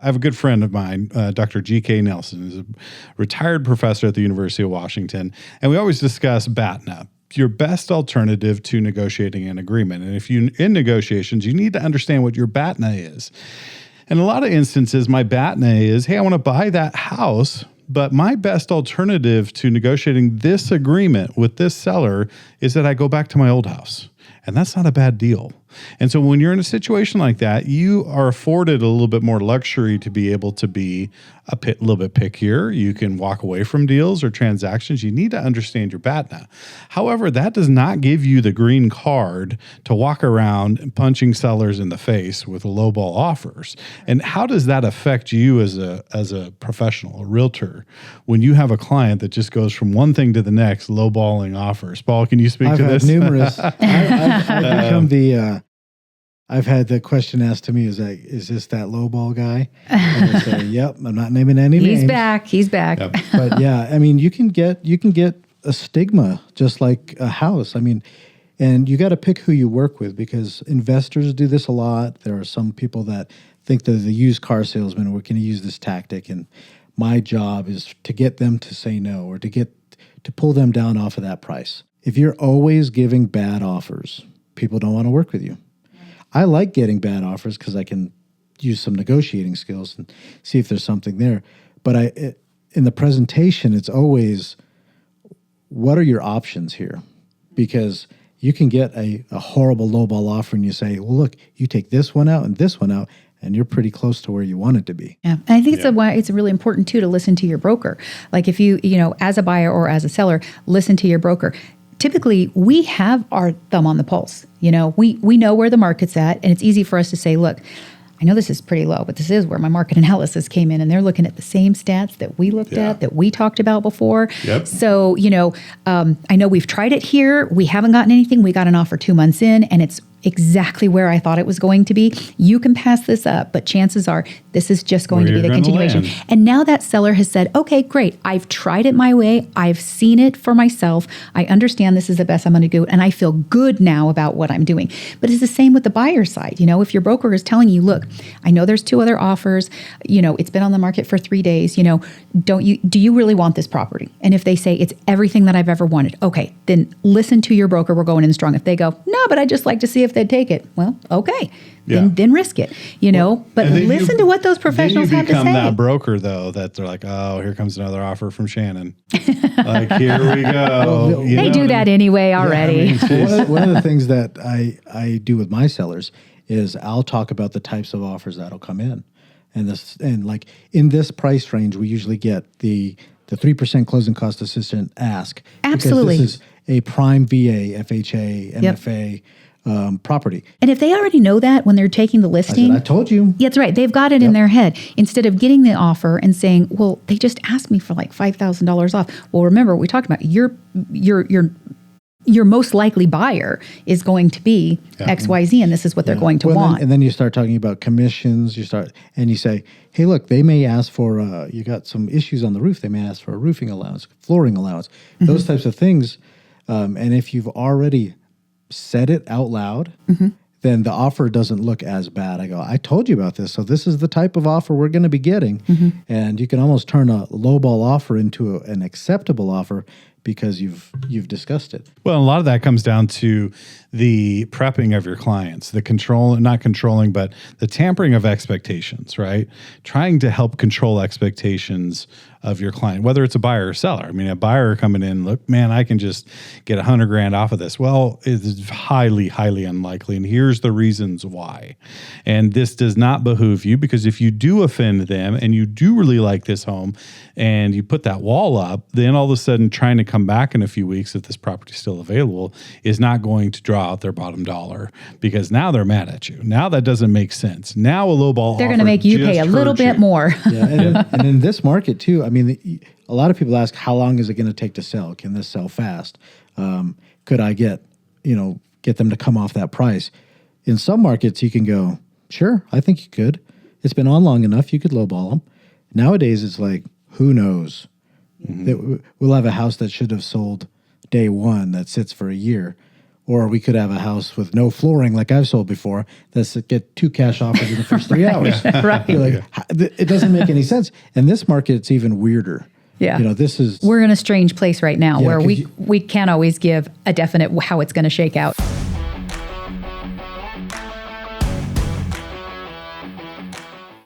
I have a good friend of mine, Dr. G.K. Nelson, who's a retired professor at the University of Washington, and we always discuss BATNA, your best alternative to negotiating an agreement. And if you're in negotiations, you need to understand what your BATNA is. In a lot of instances, my BATNA is, hey, I want to buy that house, but my best alternative to negotiating this agreement with this seller is that I go back to my old house. And that's not a bad deal. And so when you're in a situation like that, you are afforded a little bit more luxury to be able to be a little bit pickier. You can walk away from deals or transactions. You need to understand your BATNA. However, that does not give you the green card to walk around punching sellers in the face with lowball offers. And how does that affect you as a professional, a realtor, when you have a client that just goes from one thing to the next, lowballing offers? Paul, can you speak to this? I've had numerous. I've become the... I've had the question asked to me, is this that lowball guy? And I say, yep, I'm not naming any names. He's back. Yep. But yeah, I mean, you can get a stigma just like a house. I mean, and you got to pick who you work with, because investors do this a lot. There are some people that think that the used car salesman, we're going to use this tactic, and my job is to get them to say no, or to pull them down off of that price. If you're always giving bad offers, people don't want to work with you. I like getting bad offers because I can use some negotiating skills and see if there's something there. But in the presentation, it's always, what are your options here? Because you can get a horrible lowball offer and you say, well, look, you take this one out and this one out, and you're pretty close to where you want it to be. Yeah. And I think it's really important too to listen to your broker. Like if you as a buyer or as a seller, listen to your broker. Typically, we have our thumb on the pulse. We know where the market's at, and it's easy for us to say, look, I know this is pretty low, but this is where my market analysis came in, and they're looking at the same stats that we looked at, that we talked about before. Yep. So, I know we've tried it here. We haven't gotten anything. We got an offer 2 months in, and it's exactly where I thought it was going to be. You can pass this up, but chances are this is just going to be the continuation. And now that seller has said, okay, great. I've tried it my way. I've seen it for myself. I understand this is the best I'm going to do, and I feel good now about what I'm doing. But it's the same with the buyer side. If your broker is telling you, look, I know there's 2 other offers, it's been on the market for 3 days, do you really want this property? And if they say it's everything that I've ever wanted, okay, then listen to your broker. We're going in strong. If they go, no, but I'd just like to see if they'd take it. Well, okay, then risk it, but listen to what those professionals have to say. Then you become that broker, though, that they're like, oh, here comes another offer from Shannon. Like, here we go. They do that anyway already. One of the things that I do with my sellers is I'll talk about the types of offers that'll come in. And like in this price range, we usually get the 3% closing cost assistant ask. Absolutely. Because this is a prime VA, FHA, MFA property. And if they already know that when they're taking the listing. I told you. Yeah, that's right. They've got it in their head. Instead of getting the offer and saying, well, they just asked me for like $5,000 off. Well, remember, we talked about your most likely buyer is going to be XYZ, and this is what they're going to want. And then you start talking about commissions. You say, hey, look, they may ask for, you got some issues on the roof. They may ask for a roofing allowance, flooring allowance, those types of things. And if you've already said it out loud, then the offer doesn't look as bad. I go, I told you about this. So this is the type of offer we're going to be getting. And you can almost turn a lowball offer into an acceptable offer because you've discussed it. Well, a lot of that comes down to the prepping of your clients, the not controlling, but the tampering of expectations, right? Trying to help control expectations of your client, whether it's a buyer or seller. I mean, a buyer coming in, look, man, I can just get $100,000 off of this. Well, it's highly, highly unlikely. And here's the reasons why. And this does not behoove you, because if you do offend them and you do really like this home and you put that wall up, then all of a sudden trying to come back in a few weeks, if this property is still available, is not going to draw out their bottom dollar, because now they're mad at you. Now that doesn't make sense. Now a lowball they're going to make you pay a little bit more. And in this market too, I mean, a lot of people ask, how long is it going to take to sell? Can this sell fast? Could I get them to come off that price? In some markets, you can go, sure, I think you could. It's been on long enough. You could lowball them. Nowadays, it's like, who knows? We'll have a house that should have sold day one that sits for a year. Or we could have a house with no flooring, like I've sold before, that's get 2 cash offers in the first 3 hours. Right. You're like, it doesn't make any sense. And this market, it's even weirder. Yeah. You know, this is... We're in a strange place right now where 'cause we can't always give a definite how it's going to shake out.